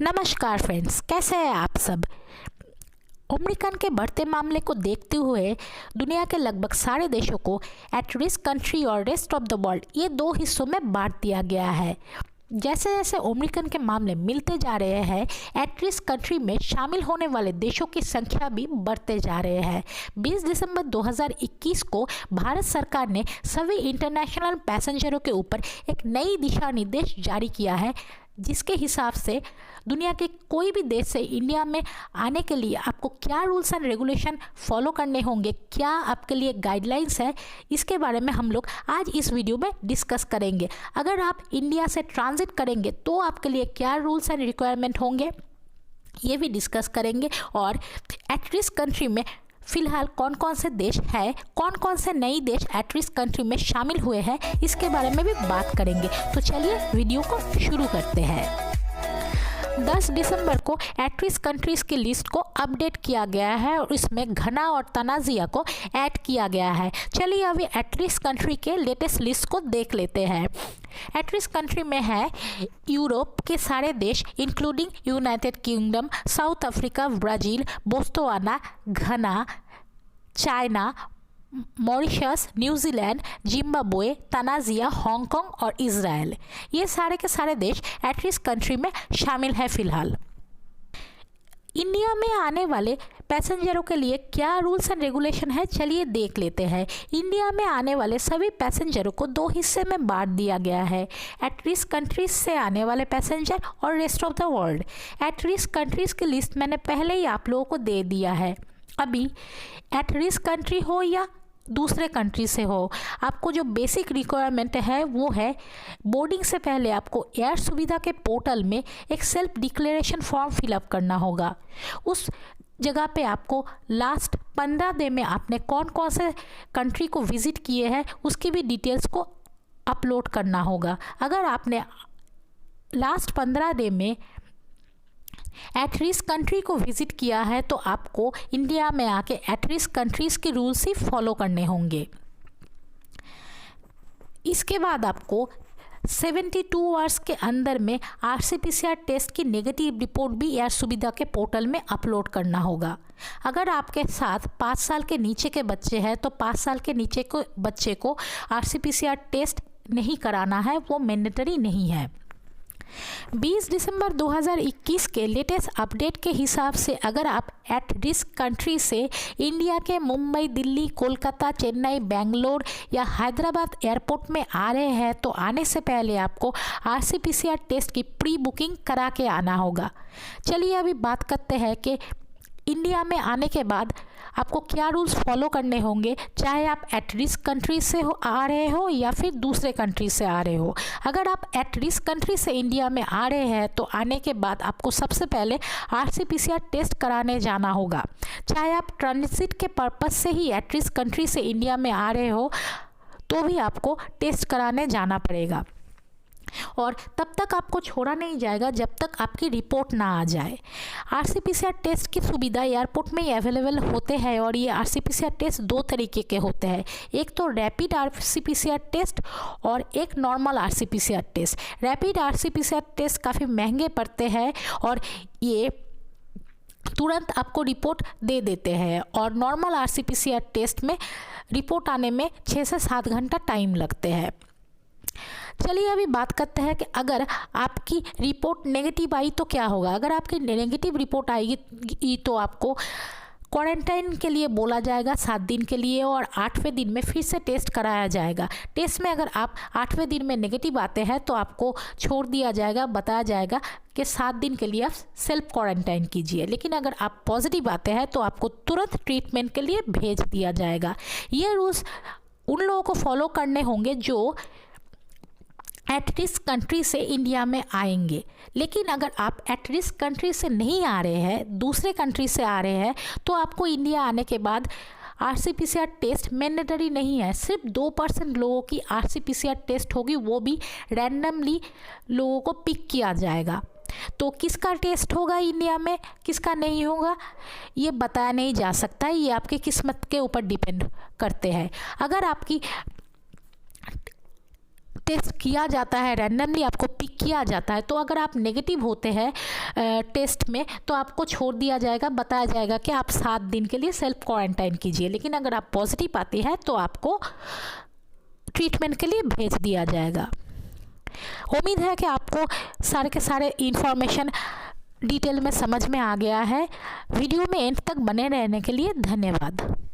नमस्कार फ्रेंड्स, कैसे हैं आप सब। ओमिक्रॉन के बढ़ते मामले को देखते हुए दुनिया के लगभग सारे देशों को एट रिस्क कंट्री और रेस्ट ऑफ द वर्ल्ड ये दो हिस्सों में बांट दिया गया है। जैसे जैसे ओमिक्रॉन के मामले मिलते जा रहे हैं, एट रिस्क कंट्री में शामिल होने वाले देशों की संख्या भी बढ़ते जा रहे हैं। 20 दिसंबर 2021 को भारत सरकार ने सभी इंटरनेशनल पैसेंजरों के ऊपर एक नई दिशा निर्देश जारी किया है, जिसके हिसाब से दुनिया के कोई भी देश से इंडिया में आने के लिए आपको क्या रूल्स एंड रेगुलेशन फॉलो करने होंगे, क्या आपके लिए गाइडलाइंस है, इसके बारे में हम लोग आज इस वीडियो में डिस्कस करेंगे। अगर आप इंडिया से ट्रांजिट करेंगे तो आपके लिए क्या रूल्स एंड रिक्वायरमेंट होंगे, ये भी डिस्कस करेंगे। और एट रिस्क कंट्री में फिलहाल कौन कौन से देश है, कौन कौन से नई देश एट रिस्क कंट्री में शामिल हुए हैं, इसके बारे में भी बात करेंगे। तो चलिए वीडियो को शुरू करते हैं। 10 दिसंबर को एट रिस्क कंट्रीज की लिस्ट को अपडेट किया गया है और इसमें घना और तनाजिया को ऐड किया गया है। चलिए अभी एट रिस्क कंट्री के लेटेस्ट लिस्ट को देख लेते हैं। एट रिस्क कंट्री में है यूरोप के सारे देश including United Kingdom, South Africa, Brazil, Botswana, Ghana, China, Mauritius, New Zealand, Zimbabwe, Tanzania, Hong Kong और इजराइल। ये सारे के सारे देश एट रिस्क कंट्री में शामिल है। फिलहाल इंडिया में आने वाले पैसेंजरों के लिए क्या रूल्स एंड रेगुलेशन है, चलिए देख लेते हैं। इंडिया में आने वाले सभी पैसेंजरों को दो हिस्से में बांट दिया गया है, एट रिस्क कंट्रीज से आने वाले पैसेंजर और rest of the world. At risk countries की लिस्ट मैंने पहले ही आप लोगों को दे दिया है। अभी एट रिस्क कंट्री हो या दूसरे कंट्री से हो, आपको जो बेसिक रिक्वायरमेंट है वो है बोर्डिंग से पहले आपको एयर सुविधा के पोर्टल में एक सेल्फ डिक्लेरेशन फॉर्म फिलअप करना होगा। उस जगह पे आपको लास्ट 15 दिन में आपने कौन कौन से कंट्री को विज़िट किए हैं उसकी भी डिटेल्स को अपलोड करना होगा। अगर आपने लास्ट 15 दिन में एट रिस्क कंट्री को विज़िट किया है तो आपको इंडिया में आके एट रिस्क कंट्रीज़ के रूल्स ही फॉलो करने होंगे। इसके बाद आपको 72 आवर्स के अंदर में RC-PCR टेस्ट की नेगेटिव रिपोर्ट भी एयर सुविधा के पोर्टल में अपलोड करना होगा। अगर आपके साथ 5 साल के नीचे के बच्चे हैं तो 5 साल के नीचे को बच्चे को RC-PCR टेस्ट नहीं कराना है, वो मैंडेटरी नहीं है। 20 दिसंबर 2021 के लेटेस्ट अपडेट के हिसाब से अगर आप एट रिस्क कंट्री से इंडिया के मुंबई, दिल्ली, कोलकाता, चेन्नई, बेंगलोर या हैदराबाद एयरपोर्ट में आ रहे हैं तो आने से पहले आपको RC-PCR टेस्ट की प्री बुकिंग करा के आना होगा। चलिए अभी बात करते हैं कि इंडिया में आने के बाद आपको क्या रूल्स फॉलो करने होंगे, चाहे आप एट रिस्क कंट्री से आ रहे हो या फिर दूसरे कंट्री से आ रहे हो। अगर आप एट रिस्क कंट्री से इंडिया में आ रहे हैं तो आने के बाद आपको सबसे पहले RC-PCR टेस्ट कराने जाना होगा। चाहे आप ट्रांजिट के पर्पस से ही एट रिस्क कंट्री से इंडिया में आ रहे हो तो भी आपको टेस्ट कराने जाना पड़ेगा और तब तक आपको छोड़ा नहीं जाएगा जब तक आपकी रिपोर्ट ना आ जाए। RC-PCR टेस्ट की सुविधा एयरपोर्ट में ही अवेलेबल होते हैं और ये RC-PCR टेस्ट दो तरीके के होते हैं, एक तो रैपिड RC-PCR टेस्ट और एक normal RC-PCR test. Rapid RC-PCR test काफ़ी महंगे पड़ते हैं और ये तुरंत आपको रिपोर्ट दे देते हैं और नॉर्मल RC-PCR टेस्ट में रिपोर्ट आने में 6 से 7 घंटा टाइम लगते हैं। चलिए अभी बात करते हैं कि अगर आपकी रिपोर्ट नेगेटिव आई तो क्या होगा। अगर आपकी नेगेटिव रिपोर्ट आएगी तो आपको क्वारंटाइन के लिए बोला जाएगा 7 दिन के लिए और 8वें दिन में फिर से टेस्ट कराया जाएगा। टेस्ट में अगर आप 8वें दिन में नेगेटिव आते हैं तो आपको छोड़ दिया जाएगा, बताया जाएगा कि 7 दिन के लिए आप सेल्फ क्वारंटाइन कीजिए। लेकिन अगर आप पॉजिटिव आते हैं तो आपको तुरंत ट्रीटमेंट के लिए भेज दिया जाएगा। ये रूल्स उन लोगों को फॉलो करने होंगे जो एट रिस्क कंट्री से इंडिया में आएंगे। लेकिन अगर आप एट रिस्क कंट्री से नहीं आ रहे हैं, दूसरे कंट्री से आ रहे हैं, तो आपको इंडिया आने के बाद RC-PCR टेस्ट मैंडेटरी नहीं है। सिर्फ 2% लोगों की RC-PCR टेस्ट होगी, वो भी रैंडमली लोगों को पिक किया जाएगा। तो किसका टेस्ट होगा इंडिया में, किसका नहीं होगा, ये बताया नहीं जा सकता है। ये आपकी किस्मत के ऊपर डिपेंड करते हैं। अगर आपकी टेस्ट किया जाता है, रैंडमली आपको पिक किया जाता है। तो अगर आप नेगेटिव होते हैं टेस्ट में तो आपको छोड़ दिया जाएगा, बताया जाएगा कि आप 7 दिन के लिए सेल्फ क्वारंटाइन कीजिए। लेकिन अगर आप पॉजिटिव आते हैं तो आपको ट्रीटमेंट के लिए भेज दिया जाएगा। उम्मीद है कि आपको सारे के सारे इंफॉर्मेशन डिटेल में समझ में आ गया है। वीडियो में एंड तक बने रहने के लिए धन्यवाद।